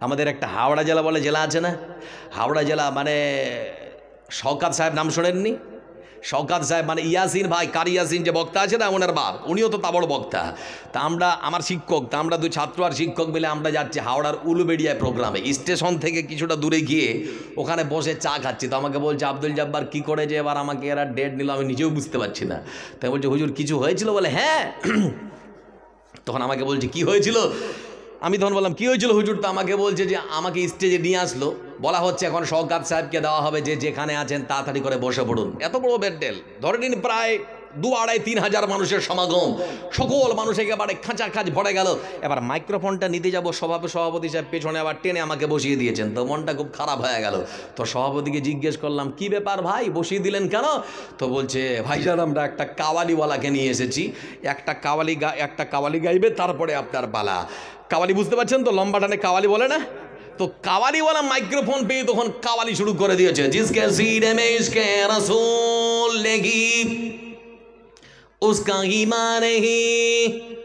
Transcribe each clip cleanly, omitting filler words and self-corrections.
আমাদের একটা হাওড়া জেলা বলে জেলা আছে না, হাওড়া জেলা মানে শওকাত সাহেব নাম শোনেননি? শওকাত সাহেব মানে ইয়াসিন ভাই, কারি ইয়াসিন যে বক্তা আছে না, ওনার বাপ, উনিও তো তাবড় বক্তা। তা আমরা, আমার শিক্ষক, তা আমরা দুই ছাত্র আর শিক্ষক মিলে আমরা যাচ্ছি হাওড়ার উলুবেড়িয়ায় প্রোগ্রামে। স্টেশন থেকে কিছুটা দূরে গিয়ে ওখানে বসে চা খাচ্ছি। তো আমাকে বলছে আব্দুল জব্বার কী করে যে এবার আমাকে এরা ডেট নিল, আমি নিজেও বুঝতে পারছি না। তাই বলছে হুজুর কিছু হয়েছিল? বলে হ্যাঁ। তখন আমাকে বলছে কি হয়েছিল? আমি তখন বললাম কী হয়েছিল হুজুর? তো আমাকে বলছে যে আমাকে স্টেজে নিয়ে আসলো, বলা হচ্ছে এখন শওকাত সাহেবকে দেওয়া হবে যে যেখানে আছেন তাড়াতাড়ি করে বসে পড়ুন। এত বড় ব্যান্ডেল, ধরে নিন প্রায় 2-2.5-3 হাজার মানুষের সমাগম, সকল মানুষ একেবারে খাঁচাখাঁচ ভরে গেল। এবার মাইক্রোফোনটা নিতে যাবো, সভাপতি সাহেব পেছনে আবার টেনে আমাকে বসিয়ে দিয়েছেন। তো মনটা খুব খারাপ হয়ে গেল। তো সভাপতিকে জিজ্ঞেস করলাম কি ব্যাপার ভাই, বসিয়ে দিলেন কেন? তো বলছে ভাইজান আমরা একটা কাওয়ালিওয়ালাকে নিয়ে এসেছি, একটা কাওয়ালি গাইবে, তারপরে আপনার পালা। কাওয়ালি বুঝতে পারছেন তো, লম্বা টানে কাওয়ালি বলে না? তো কাওয়ালিওয়ালা মাইক্রোফোন পেয়ে তখন কাওয়ালি শুরু করে দিয়েছে, জিসকে সিনে মে ইশকে রাসূল লেগি উসকা ঈমান নেহি।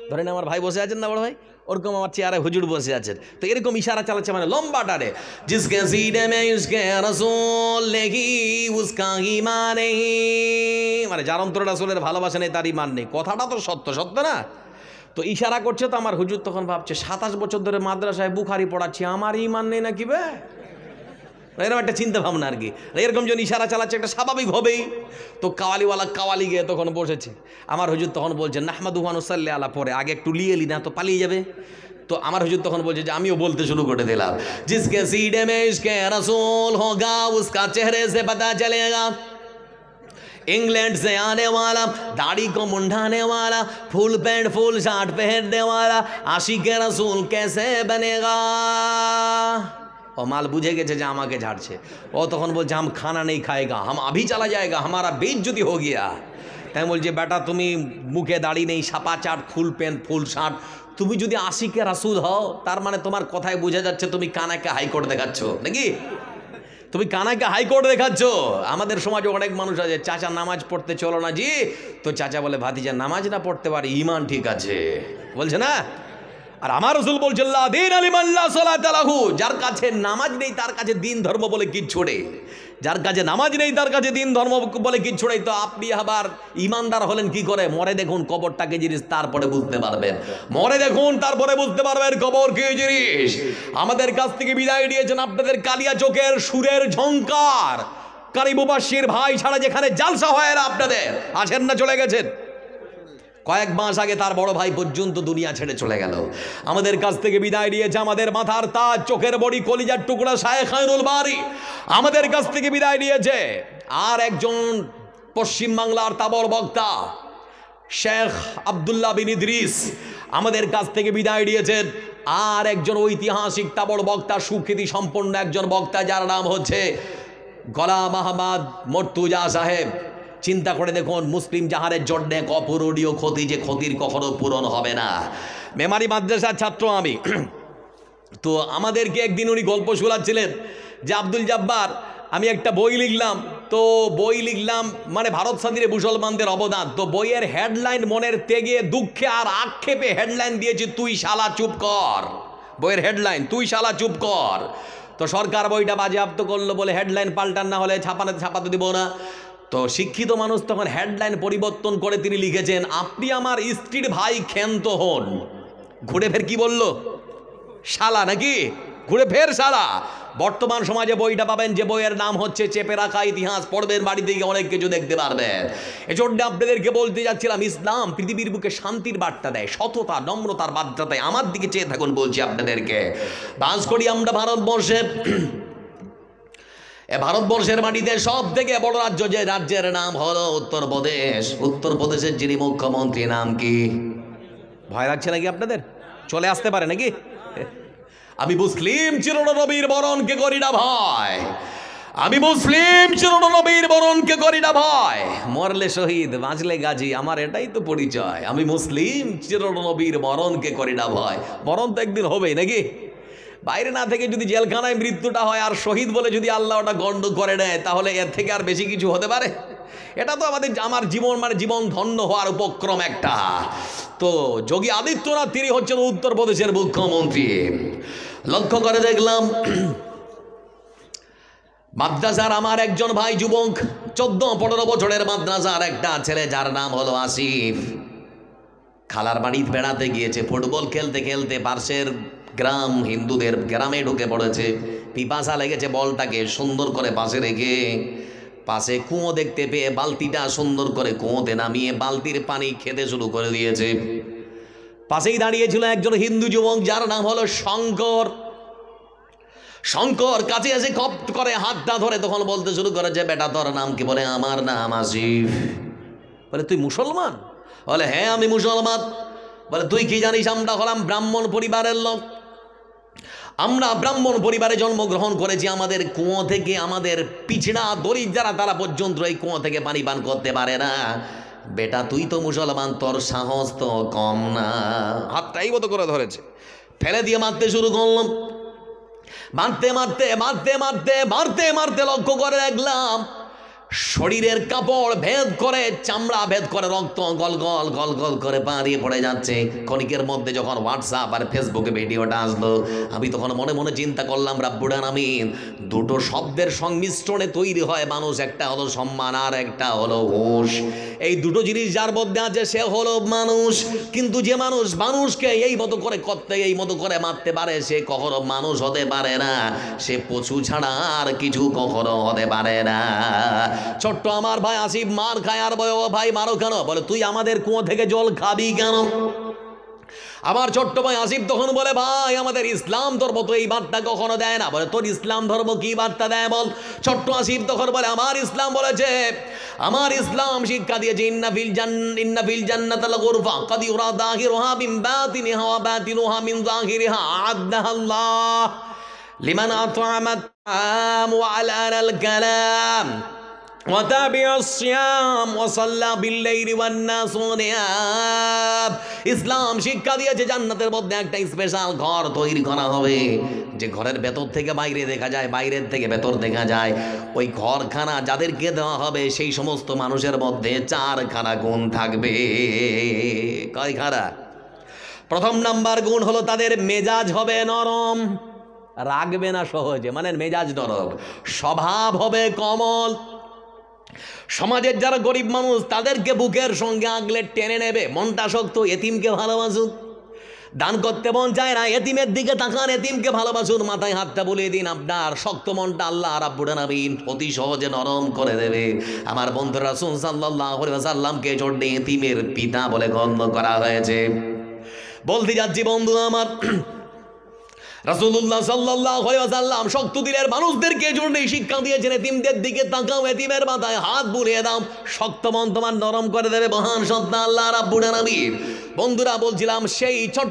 ধরেন আমার ভাই বসে আছেন না, বড় ভাই, ওরকম আমার চেয়ারে হুজুর বসে আছেন, তো এরকম ইশারা চালাচ্ছে, মানে লম্বা টানে, জিসকে সিনে মে ইশকে রাসূল লেগি উসকা ঈমান নেহি, মানে যার অন্তরে রাসূলের ভালোবাসা নেই তার ঈমান নেই। কথাটা তো সত্য না? তো ইশারা করছে। তো আমার হুজুর তখন ভাবছে 27 বছর ধরে মাদ্রাসায় বুখারি পড়াচ্ছি, আমার ঈমান নেই নাকি বে? এরকম একটা চিন্তা ভাবনা আর কি। এরকম যখন ইশারা চালাচ্ছে একটা স্বাভাবিক হবেই। তো কাওয়ালিওয়ালা কাওয়ালি গিয়ে তখন বসেছে। আমার হুজুর তখন বলছে নাহমাদুহু ওয়া নুসাল্লি আলা, পরে আগে একটু লিয়ে লি না তো পালিয়ে যাবে। তো আমার হুজুর তখন বলছে যে আমিও বলতে শুরু করে দিলাম, জিসকে সিনে মে ইশকে রাসূল হোগা উসকা চেহরে সে পতা চলেগা, इंग्लैंड से आने वाला, दाढ़ी को मुंडाने वाला, फुल पैंट फुल शर्ट पहनने वाला, आशिक रसूल कैसे बनेगा। ও মাল বুঝে গেছে যে আমাকে ঝাড়ছে। ও তখন বলছে হাম খানা নেই খাएगा, हम अभी चला जाएगा, हमारा बेइज्जती हो गया। তাই বলছে বেটা তুমি মুখে দাড়ি নেই, ছাপা চাট, ফুল প্যান্ট ফুল শার্ট, তুমি যদি আশিকে রাসূল হও তার মানে তোমার কথায় বোঝা যাচ্ছে তুমি কানাকে হাইকোর্ট দেখাচ্ছ নাকি? তুমি কানাকে হাইকোর্ট দেখাচ্ছ। আমাদের সমাজে অনেক মানুষ আছে, চাচা নামাজ পড়তে চলো না জি। তো চাচা বলে ভাতিজা নামাজ না পড়তে পারি, ঈমান ঠিক আছে, বলছে না? আর আমার রাসূল বলছে লা দীন লিমান লা সালাতা লাহু, যার কাছে নামাজ নেই তার কাছে দিন ধর্ম বলে কিচ্ছু নেই, যার কাছে নামাজ নেই তার কাছে দিন ধর্ম বলে কিচ্ছু নেই। তো আপনি আবার ইমানদার হলেন কি করে? মরে দেখুন কবরটাকে জিনিস, তারপরে বুঝতে পারবেন। মরে দেখুন তারপরে বুঝতে পারবেন কবর কি জিনিস। আমাদের কাছ থেকে বিদায় নিয়েছেন আপনাদের কালিয়া চোখের সুরের ঝংকার কারি মুবাশশির ভাই ছাড়া যেখানে জালসা হয় না আপনাদের আছেন না, চলে গেছেন। কয়েক মাস আগে তার বড় ভাই পর্যন্ত দুনিয়া ছেড়ে চলে গেল। আমাদের কাছ থেকে বিদায় নিয়েছে আমাদের মাথার তাজ, চোখের বড়ি, কলিজার টুকরা শায়েখ খায়রুল বারী আমাদের কাছ থেকে বিদায় নিয়েছে। আর একজন পশ্চিম বাংলার তাবড় বক্তা শেখ আব্দুল্লাহ বিন ইদ্রিস আমাদের কাছ থেকে বিদায় নিয়েছেন। আর একজন ঐতিহাসিক তাবড় বক্তা, সুখ্যাতি সম্পন্ন একজন বক্তা, যার নাম হচ্ছে গোলাম আহমদ মর্তুজা সাহেব। চিন্তা করে দেখুন, মুসলিম জাহারের জন্য এক অপূরণীয় ক্ষতি, যে ক্ষতির কখনো পূরণ হবে না। মেমারি মাদ্রাসার ছাত্র আমি। তো আমাদেরকে একদিন উনি গল্প শোনাচ্ছিলেন যে আব্দুল জব্বার আমি একটা বই লিখলাম, তো বই লিখলাম মানে ভারত স্বাধীনে মুসলমানদের অবদান। তো বইয়ের হেডলাইন মনের তেগে দুঃখে আর আক্ষেপে হেডলাইন দিয়েছি তুই শালা চুপ কর। বইয়ের হেডলাইন তুই শালা চুপ কর। তো সরকার বইটা বাজেয়াপ্ত করলো, বলে হেডলাইন পাল্টান না হলে ছাপাতে দিব না। তো শিক্ষিত মানুষ তখন হেডলাইন পরিবর্তন করে তিনি লিখেছেন আপনি আমার স্ত্রীর ভাই ক্ষান্ত হন। ঘুরে ফের কি বলল? শালা নাকি? ঘুরে ফের শালা। বর্তমান সমাজে বইটা পাবেন যে বইয়ের নাম হচ্ছে চেপে রাখা ইতিহাস, পড়বেন বাড়িতে গিয়ে অনেক কিছু দেখতে পারবেন। এজন্য আপনাদেরকে বলতে যাচ্ছিলাম ইসলাম পৃথিবীর বুকে শান্তির বার্তা দেয়, সততা নম্রতার বার্তা দেয়। আমার দিকে চেয়ে থাকুন বলছি আপনাদেরকে। বাস করি আমরা ভারতবর্ষে। ভারতবর্ষের মাটিতে সব থেকে বড় রাজ্য, যে রাজ্যের নাম হলো উত্তরপ্রদেশ। উত্তরপ্রদেশের যিনি মুখ্যমন্ত্রী নাম কি? ভয় লাগছে নাকি আপনাদের? চলে আসতে পারে নাকি? আমি মুসলিম চিরনবীর বরণকে করি না ভয়, আমি মুসলিম চিরনবীর বরণকে করি না ভয়। মরলে শহীদ বাঁচলে গাজী, আমার এটাই তো পরিচয়। আমি মুসলিম চিরনবীর বরণকে করি না ভয়। মরণ তো একদিন হবেই নাকি? বাইরে না থেকে যদি জেলখানায় মৃত্যুটা হয় আর শহীদ বলে যদি আল্লাহ ওটা গণ্য করে নেয়, তাহলে এর থেকে আর বেশি কিছু হতে পারে? এটা তো আমার জীবন মানে জীবন ধন্য হওয়ার উপক্রম একটা। তো যোগী আদিত্যনাথ তিনি হচ্ছেন উত্তরপ্রদেশের মুখ্যমন্ত্রী। লক্ষ্য করে দেখলাম মাদ্রাসার আমার একজন ভাই যুবক, 14-15 বছরের মাদ্রাসার একটা ছেলে যার নাম হলো আসিফ, খালার বাড়িতে বেড়াতে গিয়েছে, ফুটবল খেলতে খেলতে পাশের গ্রাম হিন্দুদের গ্রামে ঢুকে পড়েছে, পিপাসা লেগেছে, বলটাকে সুন্দর করে পাশে রেখে পাশে কুয়ো দেখতে পেয়ে বালতিটা সুন্দর করে কুয়োতে নামিয়ে বালতির পানি খেতে শুরু করে দিয়েছে। পাশেই দাঁড়িয়েছিল একজন হিন্দু যুবক যার নাম হলো শঙ্কর। শঙ্কর কাছে এসে খপ করে হাতটা ধরে তখন বলতে শুরু করেছে, বেটা তোর নাম কি? বলে আমার নাম আসিফ। বলে তুই মুসলমান? বলে হ্যাঁ আমি মুসলমান। বলে তুই কি জানিস আমরা হলাম ব্রাহ্মণ পরিবারের লোক, আমরা ব্রাহ্মণ পরিবারে জন্মগ্রহণ করেছি, আমাদের কুয়ো থেকে আমাদের পিছড়া দরিদ্র যারা তারা পর্যন্ত এই কুয়ো থেকে পানি পান করতে পারে না। বেটা তুই তো মুসলমান, তোর সাহস তো কম না। হাতটাই মতো করে ধরেছে, ফেলে দিয়ে মারতে শুরু করলাম। মারতে মারতে মারতে মারতে মারতে মারতে লক্ষ্য করে দেখলাম শরীরের কাপড় ভেদ করে, চামড়া ভেদ করে, রক্ত গল গল গল গল করে পা দিয়ে পড়ে যাচ্ছে। ক্ষণিকের মধ্যে যখন হোয়াটসঅ্যাপ আর ফেসবুকে ভিডিওটা আসলো, আমি তখন মনে মনে চিন্তা করলাম, রাব্বুল আলামিন, দুটো শব্দের সংমিশ্রণে তৈরি হয় মানুষ, একটা হলো সম্মান আর একটা হলো হুঁশ। এই দুটো জিনিস যার মধ্যে আছে সে হলো মানুষ। কিন্তু যে মানুষ মানুষকে এই মতো করে করতে, এই মতো করে মারতে পারে, সে কখনো মানুষ হতে পারে না, সে পশু ছাড়া আর কিছু কখনো হতে পারে না। ছোট্ট আমার ভাই আসিফ মার খায়, আর বলে ও ভাই মারো কেন? বলে তুই আমাদের কুয়ো থেকে জল খাবি কেন? আমার ছোট্ট ভাই আসিফ তখন বলে, ভাই আমাদের ইসলাম ধর্ম তো এই বার্তা কখনো দেয় না। বলে তোর ইসলাম ধর্ম কি বার্তা দেয় বল? ছোট্ট আসিফ তখন বলে, আমার ইসলাম বলেছে, আমার ইসলাম শিক্ষা দিয়েছে, ইন্না ফিল জান্নাতাল গুরফা কাদ ইউরা যাহিরুহা মিন বাতিনিহা ওয়া বাতিনুহা মিন যাহিরিহা আ'আদ্দাহাল্লাহ লিমান আত'আমা আত-তা'আম ওয়া আলানাল কালাম وتابع الصيام وصلى بالليل والناس نيام। ইসলাম শিক্ষা দিয়েছে জান্নাতের মধ্যে একটা স্পেশাল ঘর তৈরি করা হবে, যে ঘরের ভেতর থেকে বাইরে দেখা যায়, বাইরের থেকে ভেতর দেখা যায়। ওই ঘরখানা যাদেরকে দেওয়া হবে সেই সমস্ত মানুষের মধ্যে 4খানা গুণ থাকবে। কয়খানা? প্রথম নাম্বার গুণ হলো তাদের মেজাজ হবে নরম, রাগবে না সহজে, মানে মেজাজ নরম। স্বভাব হবে কোমল। সমাজের যারা গরিব মানুষ তাদেরকে বুকের সঙ্গে আগলে টেনে নেবে, মনটা শক্ত। এতিমকে ভালোবাসুন, দান করতে মন চায় না, এতিমের দিকে তাকান, এতিমকে ভালোবাসুন, মাথায় হাতটা বুলিয়ে দিন, আপনার শক্ত মনটা আল্লাহ রাব্বুল আলামিন অতি সহজে নরম করে দেবে। আমার বন্ধু রাসূল সাল্লাল্লাহু আলাইহি ওয়াসাল্লামকে জন্য এতিমের পিতা বলে গণ্য করা হয়েছে। বলতে যাচ্ছি বন্ধু আমার, রাসূলুল্লাহ সাল্লাল্লাহু আলাইহি ওয়াসাল্লাম শক্ত দিলের মানুষদেরকে জন্য শিক্ষা দিয়েছেন, এতিমদের দিকে তাকাও, এতিমের মাথায় হাত বুলিয়ে দাও, শক্ত মন তোমার নরম করে দেবে মহান সত্তা আল্লাহ রাব্বুল আলামিন। বন্ধুরা বলছিলাম সেই ছোট্ট